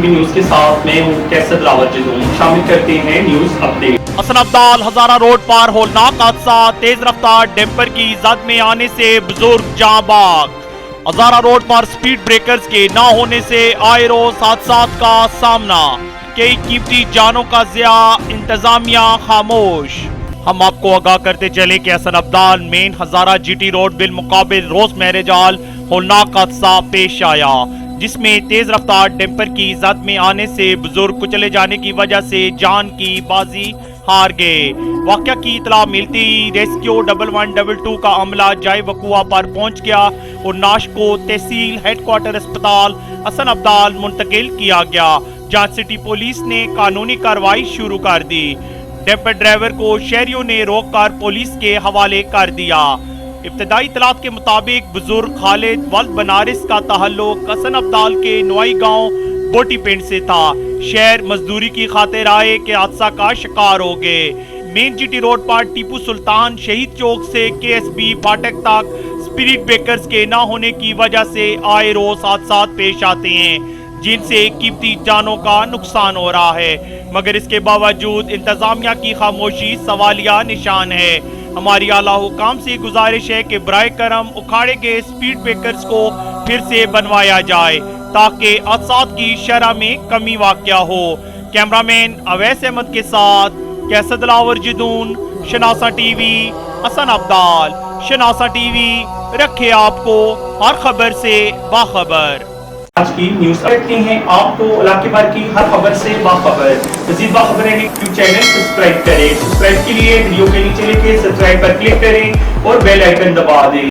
TV news के साथ मैं हूं कैसर लावर जदून। शामिल करते हैं न्यूज अपडेट। हसन अब्दाल हजारा रोड पर होलनाक हादसा, तेज रफ्तार डैम्पर की जद में आने से बुजुर्ग जाँ बाग। हजारा रोड पर स्पीड ब्रेकर्स के ना होने से आए रोज हादसात का सामना, कई कीमती जानों का ज़िया, इंतजामिया खामोश। हम आपको आगाह करते चले कि हसन अब्दाल मेन हजारा जीटी रोड बिल मुकाबिल रोज मैरिज हॉल होलनाक हादसा पेश आया, जिसमें तेज रफ्तार डैम्पर की जद में आने से बुजुर्ग कुचले जाने की वजह से जान की बाजी हार गए। वाक़या की इतला मिलती रेस्क्यू 1112 का अमला जाए वकुआ पर पहुंच गया और नाश को तहसील हेडक्वार्टर अस्पताल हसन अब्दाल मुंतकिल किया गया, जहां सिटी पुलिस ने कानूनी कार्रवाई शुरू कर दी। डैम्पर ड्राइवर को शहरियों ने रोककर पुलिस के हवाले कर दिया। इब्तदाई इतलात के मुताबिक बुजुर्ग खालिद वल्द बनारस का ताल्लुक हसन अब्दाल के नोई गांव बोटी पिंड से था। शहर मजदूरी की खातिर आए के हादसा का शिकार हो गए। मेन जीटी रोड पर टीपू सुल्तान शहीद चौक से केएसबी फाटक तक स्पीड ब्रेकर्स के ना होने की वजह से आए रोज हादसा पेश आते हैं, जिनसे कीमती जानों का नुकसान हो रहा है, मगर इसके बावजूद इंतजामिया की खामोशी सवालिया निशान है। हमारी आला हुकाम से गुजारिश है कि बराए करम उखाड़े गए स्पीड ब्रेकर्स को फिर से बनवाया जाए ताकि हादसात की शरह में कमी वाक़या हो। कैमरामैन अवैस अहमद के साथ कैसर लावर जदून, शनासा टीवी, हसन अब्दाल। शनासा टीवी रखे आपको हर खबर से बाखबर। आज की न्यूज देखते हैं आपको इलाके भर की हर खबर से बाखबर। मज़ीद बाखबर यूट्यूब चैनल सब्सक्राइब करें। सब्सक्राइब के लिए वीडियो के नीचे लिखे सब्सक्राइब पर क्लिक करें और बेल आइकन दबा दें।